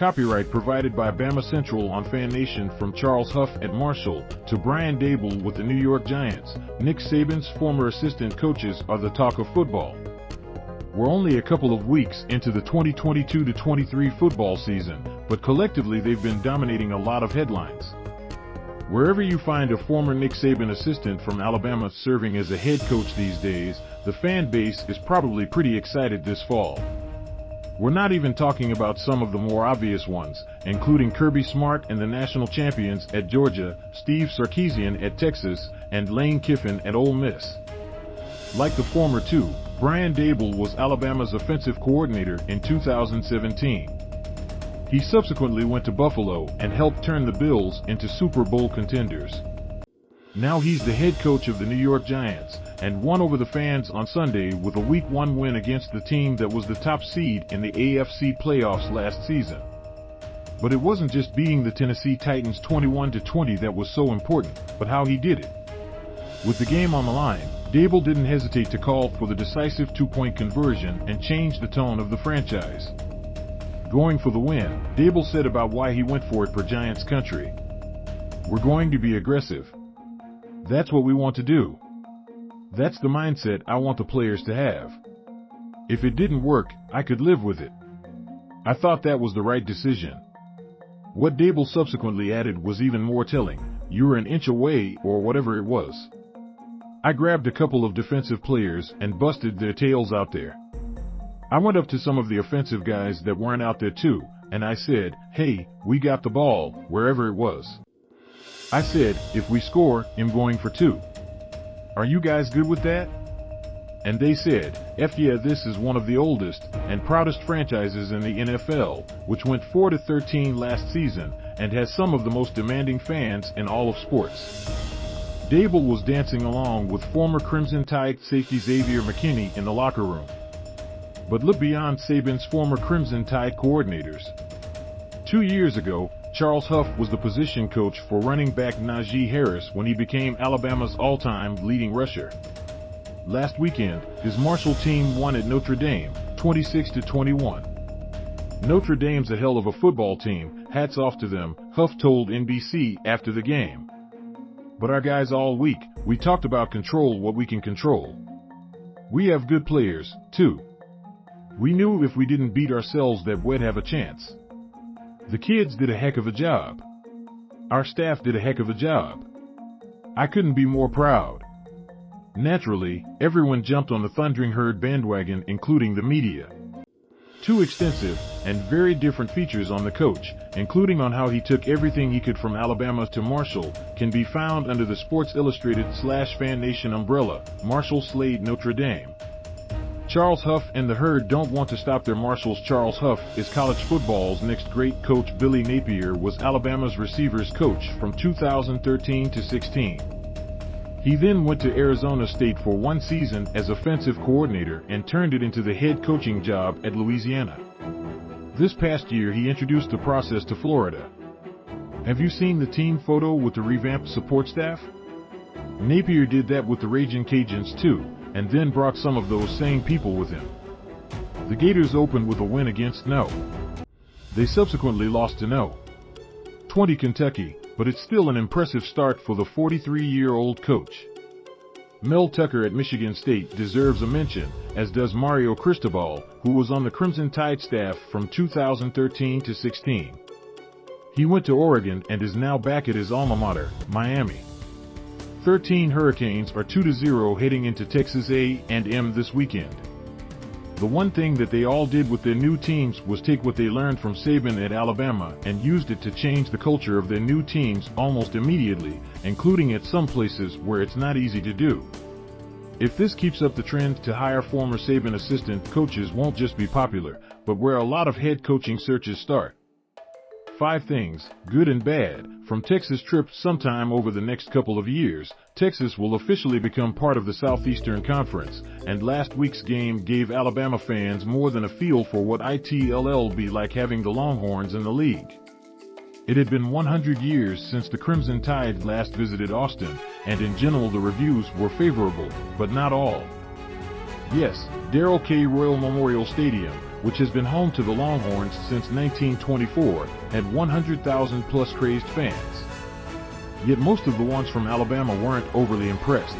Copyright provided by Bama Central on FanNation From Charles Huff at Marshall to Brian Daboll with the New York Giants. Nick Saban's former assistant coaches are the talk of football. We're only a couple of weeks into the 2022-23 football season, but collectively they've been dominating a lot of headlines. Wherever you find a former Nick Saban assistant from Alabama serving as a head coach these days, the fan base is probably pretty excited this fall. We're not even talking about some of the more obvious ones, including Kirby Smart and the national champions at Georgia, Steve Sarkisian at Texas, and Lane Kiffin at Ole Miss. Like the former two, Brian Daboll was Alabama's offensive coordinator in 2017. He subsequently went to Buffalo and helped turn the Bills into Super Bowl contenders. Now he's the head coach of the New York Giants and won over the fans on Sunday with a Week 1 win against the team that was the top seed in the AFC playoffs last season. But it wasn't just beating the Tennessee Titans 21-20 that was so important, but how he did it. With the game on the line, Daboll didn't hesitate to call for the decisive two-point conversion and change the tone of the franchise. Going for the win, Daboll said about why he went for it per Giants country. "We're going to be aggressive. That's what we want to do. That's the mindset I want the players to have. If it didn't work, I could live with it. I thought that was the right decision." What Daboll subsequently added was even more telling. "You were an inch away," or whatever it was. "I grabbed a couple of defensive players and busted their tails out there. I went up to some of the offensive guys that weren't out there too, and I said, 'Hey, we got the ball,' wherever it was. I said, 'If we score, I'm going for two. Are you guys good with that?' And they said, 'F yeah, this is one of the oldest and proudest franchises in the NFL, which went 4-13 last season and has some of the most demanding fans in all of sports.'" Daboll was dancing along with former Crimson Tide safety Xavier McKinney in the locker room. But look beyond Saban's former Crimson Tide coordinators. 2 years ago, Charles Huff was the position coach for running back Najee Harris when he became Alabama's all-time leading rusher. Last weekend, his Marshall team won at Notre Dame, 26-21. "Notre Dame's a hell of a football team, hats off to them," Huff told NBC after the game. "But our guys all week, we talked about control what we can control. We have good players, too. We knew if we didn't beat ourselves that we'd have a chance. The kids did a heck of a job. Our staff did a heck of a job. I couldn't be more proud." Naturally, everyone jumped on the Thundering Herd bandwagon, including the media. Two extensive and very different features on the coach, including on how he took everything he could from Alabama to Marshall, can be found under the Sports Illustrated/FanNation umbrella, Marshall Slayed Notre Dame. Charles Huff and the Herd don't want to stop their marshals. Charles Huff is college football's next great coach. Billy Napier was Alabama's receivers coach from 2013 to 16. He then went to Arizona State for 1 season as offensive coordinator and turned it into the head coaching job at Louisiana. This past year he introduced the process to Florida. Have you seen the team photo with the revamped support staff? Napier did that with the Ragin Cajuns too, and then brought some of those same people with him. The Gators opened with a win against No. They subsequently lost to No. 20 Kentucky, but it's still an impressive start for the 43-year-old coach. Mel Tucker at Michigan State deserves a mention, as does Mario Cristobal, who was on the Crimson Tide staff from 2013 to 16. He went to Oregon and is now back at his alma mater, Miami. 13 Hurricanes are 2-0 heading into Texas A&M this weekend. The one thing that they all did with their new teams was take what they learned from Saban at Alabama and used it to change the culture of their new teams almost immediately, including at some places where it's not easy to do. If this keeps up, the trend to hire former Saban assistant coaches won't just be popular, but where a lot of head coaching searches start. 5 things, good and bad, from Texas trip. Sometime over the next couple of years, Texas will officially become part of the Southeastern Conference, and last week's game gave Alabama fans more than a feel for what it'll be like having the Longhorns in the league. It had been 100 years since the Crimson Tide last visited Austin, and in general the reviews were favorable, but not all. Yes, Darrell K. Royal Memorial Stadium, which has been home to the Longhorns since 1924, had 100,000 plus crazed fans. Yet most of the ones from Alabama weren't overly impressed.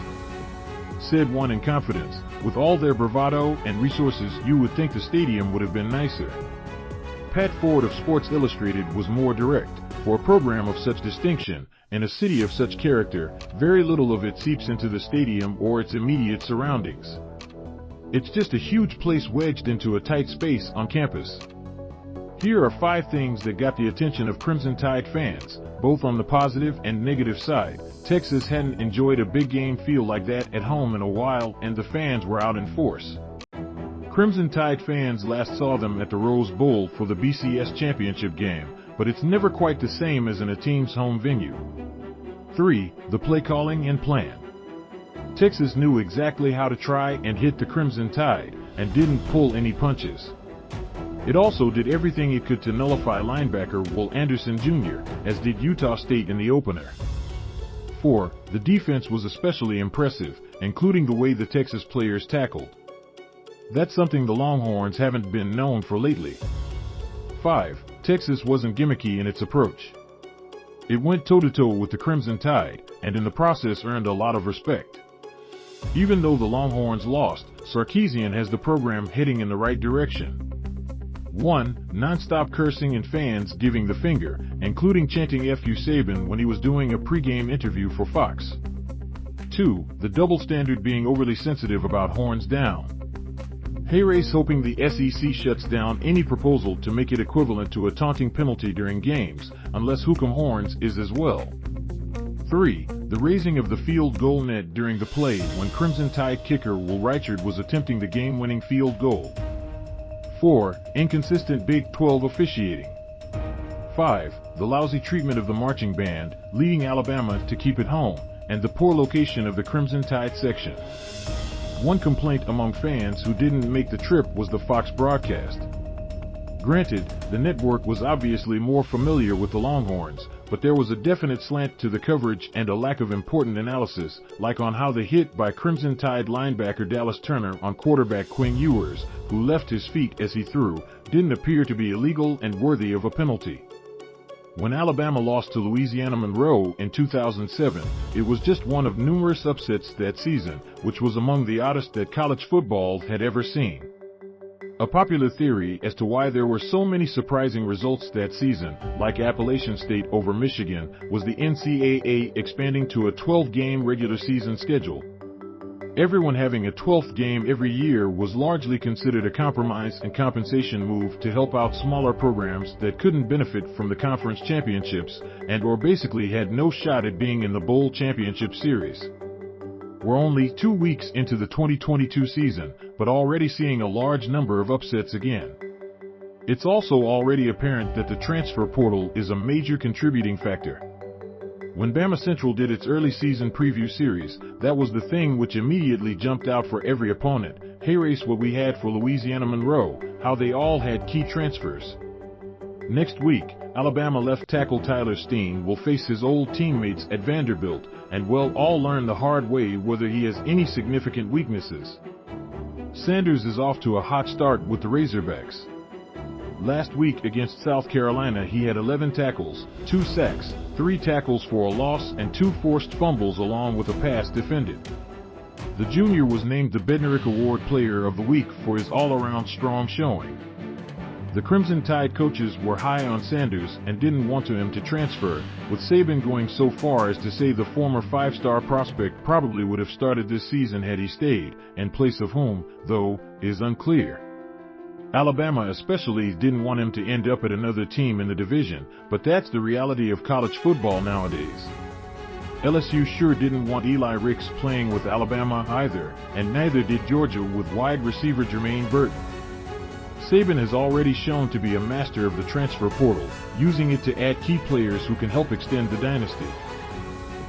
Said one in confidence, "With all their bravado and resources, you would think the stadium would have been nicer." Pat Ford of Sports Illustrated was more direct. "For a program of such distinction, and a city of such character, very little of it seeps into the stadium or its immediate surroundings. It's just a huge place wedged into a tight space on campus." Here are 5 things that got the attention of Crimson Tide fans, both on the positive and negative side. Texas hadn't enjoyed a big game feel like that at home in a while, and the fans were out in force. Crimson Tide fans last saw them at the Rose Bowl for the BCS championship game, but it's never quite the same as in a team's home venue. 3. The play calling and plan. Texas knew exactly how to try and hit the Crimson Tide, and didn't pull any punches. It also did everything it could to nullify linebacker Will Anderson Jr., as did Utah State in the opener. 4. The defense was especially impressive, including the way the Texas players tackled. That's something the Longhorns haven't been known for lately. 5. Texas wasn't gimmicky in its approach. It went toe-to-toe with the Crimson Tide, and in the process earned a lot of respect. Even though the Longhorns lost, Sarkisian has the program heading in the right direction. 1. Non-stop cursing and fans giving the finger, including chanting "F.U. Saban" when he was doing a pregame interview for Fox. 2. The double standard being overly sensitive about horns down. Harris hoping the SEC shuts down any proposal to make it equivalent to a taunting penalty during games, unless hook'em horns is as well. 3. The raising of the field goal net during the play when Crimson Tide kicker Will Reichard was attempting the game-winning field goal. 4. Inconsistent Big 12 officiating. 5. The lousy treatment of the marching band, leading Alabama to keep it home, and the poor location of the Crimson Tide section. One complaint among fans who didn't make the trip was the Fox broadcast. Granted, the network was obviously more familiar with the Longhorns, but there was a definite slant to the coverage and a lack of important analysis, like on how the hit by Crimson Tide linebacker Dallas Turner on quarterback Quinn Ewers, who left his feet as he threw, didn't appear to be illegal and worthy of a penalty. When Alabama lost to Louisiana Monroe in 2007, it was just one of numerous upsets that season, which was among the oddest that college football had ever seen. A popular theory as to why there were so many surprising results that season, like Appalachian State over Michigan, was the NCAA expanding to a 12-game regular season schedule. Everyone having a 12th game every year was largely considered a compromise and compensation move to help out smaller programs that couldn't benefit from the conference championships and or basically had no shot at being in the bowl championship series. We're only 2 weeks into the 2022 season, but already seeing a large number of upsets again. It's also already apparent that the transfer portal is a major contributing factor. When Bama Central did its early season preview series, that was the thing which immediately jumped out for every opponent. Hey, race what we had for Louisiana Monroe, how they all had key transfers. Next week, Alabama left tackle Tyler Steen will face his old teammates at Vanderbilt, and we'll all learn the hard way whether he has any significant weaknesses. Sanders is off to a hot start with the Razorbacks. Last week against South Carolina he had 11 tackles, 2 sacks, 3 tackles for a loss and 2 forced fumbles along with a pass defended. The junior was named the Bednarik Award Player of the Week for his all-around strong showing. The Crimson Tide coaches were high on Sanders and didn't want him to transfer, with Saban going so far as to say the former 5-star prospect probably would have started this season had he stayed, in place of whom, though, is unclear. Alabama especially didn't want him to end up at another team in the division, but that's the reality of college football nowadays. LSU sure didn't want Eli Ricks playing with Alabama either, and neither did Georgia with wide receiver Jermaine Burton. Saban has already shown to be a master of the transfer portal, using it to add key players who can help extend the dynasty.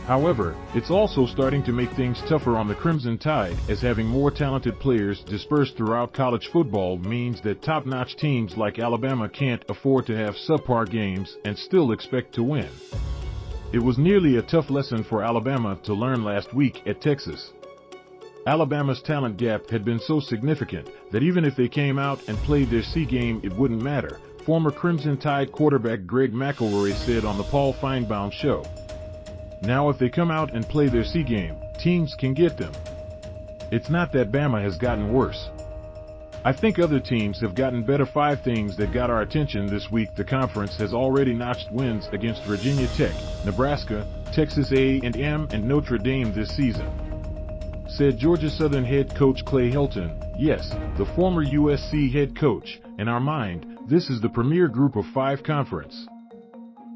However, it's also starting to make things tougher on the Crimson Tide, as having more talented players dispersed throughout college football means that top-notch teams like Alabama can't afford to have subpar games and still expect to win. It was nearly a tough lesson for Alabama to learn last week at Texas. Alabama's talent gap had been so significant that even if they came out and played their C game, it wouldn't matter, former Crimson Tide quarterback Greg McElroy said on the Paul Feinbaum show. Now if they come out and play their C game, teams can get them. It's not that Bama has gotten worse. I think other teams have gotten better. 5 things that got our attention this week. The conference has already notched wins against Virginia Tech, Nebraska, Texas A&M, and Notre Dame this season, said Georgia Southern head coach Clay Helton. Yes, the former USC head coach. In our mind, this is the premier group of 5 conference.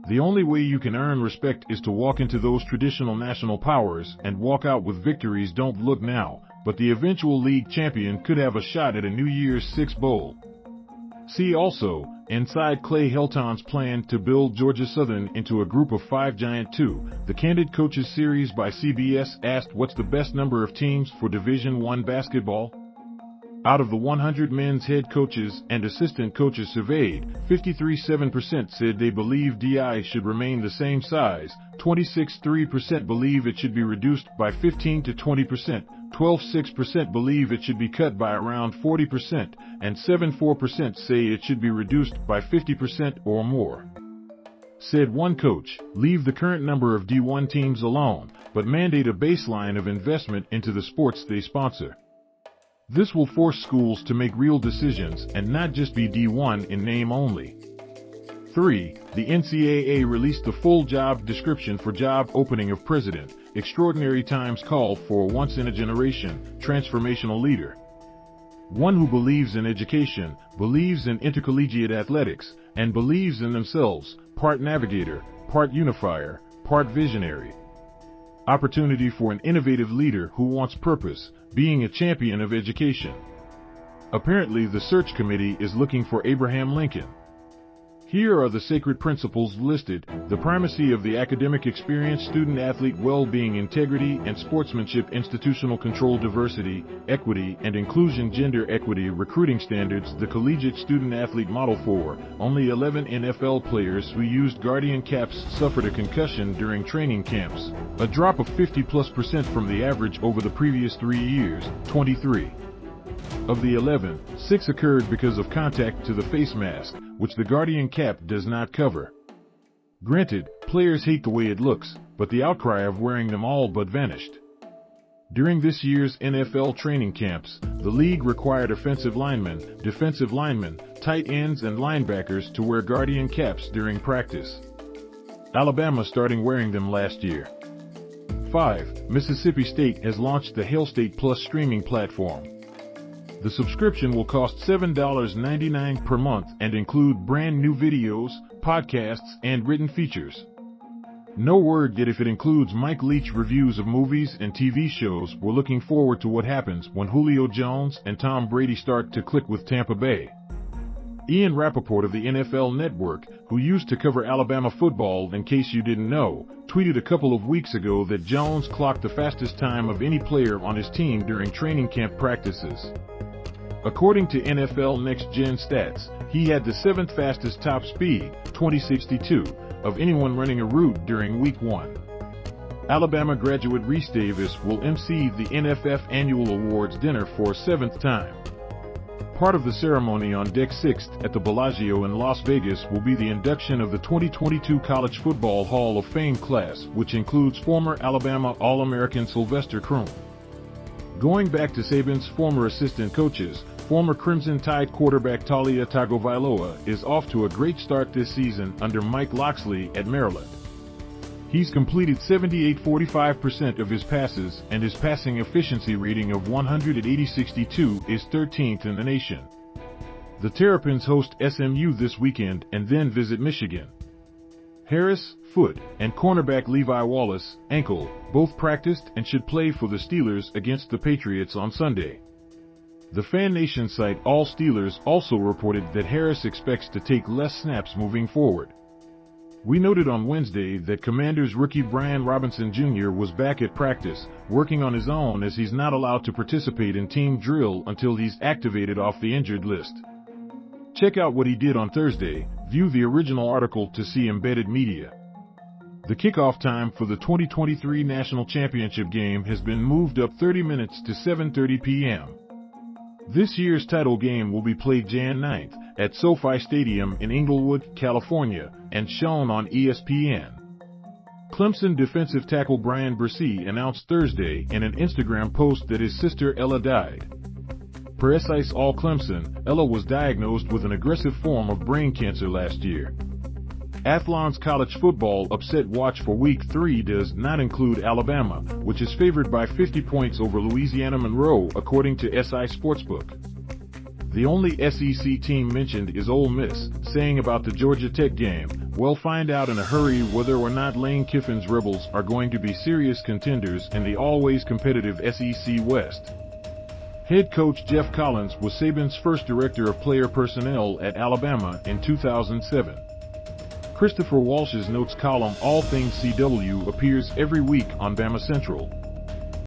The only way you can earn respect is to walk into those traditional national powers and walk out with victories. Don't look now, but the eventual league champion could have a shot at a New Year's Six bowl. See also, inside Clay Helton's plan to build Georgia Southern into a group of 5. Giant 2, the Candid Coaches series by CBS asked what's the best number of teams for Division I basketball? Out of the 100 men's head coaches and assistant coaches surveyed, 53.7% said they believe DI should remain the same size, 26.3% believe it should be reduced by 15 to 20%, 12.6% believe it should be cut by around 40%, and 7.4% say it should be reduced by 50% or more. Said one coach, leave the current number of D1 teams alone, but mandate a baseline of investment into the sports they sponsor. This will force schools to make real decisions and not just be D1 in name only. 3. The NCAA released the full job description for job opening of president. Extraordinary times call for a once-in-a-generation, transformational leader. One who believes in education, believes in intercollegiate athletics, and believes in themselves, part navigator, part unifier, part visionary. Opportunity for an innovative leader who wants purpose, being a champion of education. Apparently the search committee is looking for Abraham Lincoln. Here are the sacred principles listed: the primacy of the academic experience, student-athlete well-being, integrity and sportsmanship, institutional control, diversity, equity and inclusion, gender equity, recruiting standards, the collegiate student-athlete model. 4. Only 11 NFL players who used Guardian caps suffered a concussion during training camps, a drop of 50+% from the average over the previous 3 years. 23. Of the 11, 6 occurred because of contact to the face mask, which the Guardian cap does not cover. Granted, players hate the way it looks, but the outcry of wearing them all but vanished. During this year's NFL training camps, the league required offensive linemen, defensive linemen, tight ends and linebackers to wear Guardian caps during practice. Alabama starting wearing them last year. 5. Mississippi State has launched the Hail State Plus streaming platform. The subscription will cost $7.99 per month and include brand new videos, podcasts, and written features. No word yet if it includes Mike Leach reviews of movies and TV shows. We're looking forward to what happens when Julio Jones and Tom Brady start to click with Tampa Bay. Ian Rappaport of the NFL Network, who used to cover Alabama football in case you didn't know, tweeted a couple of weeks ago that Jones clocked the fastest time of any player on his team during training camp practices. According to NFL Next Gen stats, he had the 7th fastest top speed, 20.62, of anyone running a route during Week 1. Alabama graduate Reese Davis will MC the NFF Annual Awards dinner for a 7th time. Part of the ceremony on Deck 6th at the Bellagio in Las Vegas will be the induction of the 2022 College Football Hall of Fame class, which includes former Alabama All-American Sylvester Croom. Going back to Saban's former assistant coaches, former Crimson Tide quarterback Taulia Tagovailoa is off to a great start this season under Mike Locksley at Maryland. He's completed 78.45% of his passes, and his passing efficiency rating of 180.62 is 13th in the nation. The Terrapins host SMU this weekend and then visit Michigan. Harris, foot, and cornerback Levi Wallace, ankle, both practiced and should play for the Steelers against the Patriots on Sunday. The FanNation site All Steelers also reported that Harris expects to take less snaps moving forward. We noted on Wednesday that Commanders rookie Brian Robinson Jr. was back at practice, working on his own as he's not allowed to participate in team drill until he's activated off the injured list. Check out what he did on Thursday. View the original article to see embedded media. The kickoff time for the 2023 National Championship game has been moved up 30 minutes to 7:30 p.m. This year's title game will be played Jan 9th at SoFi Stadium in Inglewood, California, and shown on ESPN. Clemson defensive tackle Brian Daboll announced Thursday in an Instagram post that his sister Ella died. Per SI's All Clemson, Ella was diagnosed with an aggressive form of brain cancer last year. Athlon's college football upset watch for Week 3 does not include Alabama, which is favored by 50 points over Louisiana Monroe according to SI Sportsbook. The only SEC team mentioned is Ole Miss, saying about the Georgia Tech game, "We'll find out in a hurry whether or not Lane Kiffin's Rebels are going to be serious contenders in the always competitive SEC West." Head coach Jeff Collins was Saban's first director of player personnel at Alabama in 2007. Christopher Walsh's notes column All Things CW appears every week on Bama Central.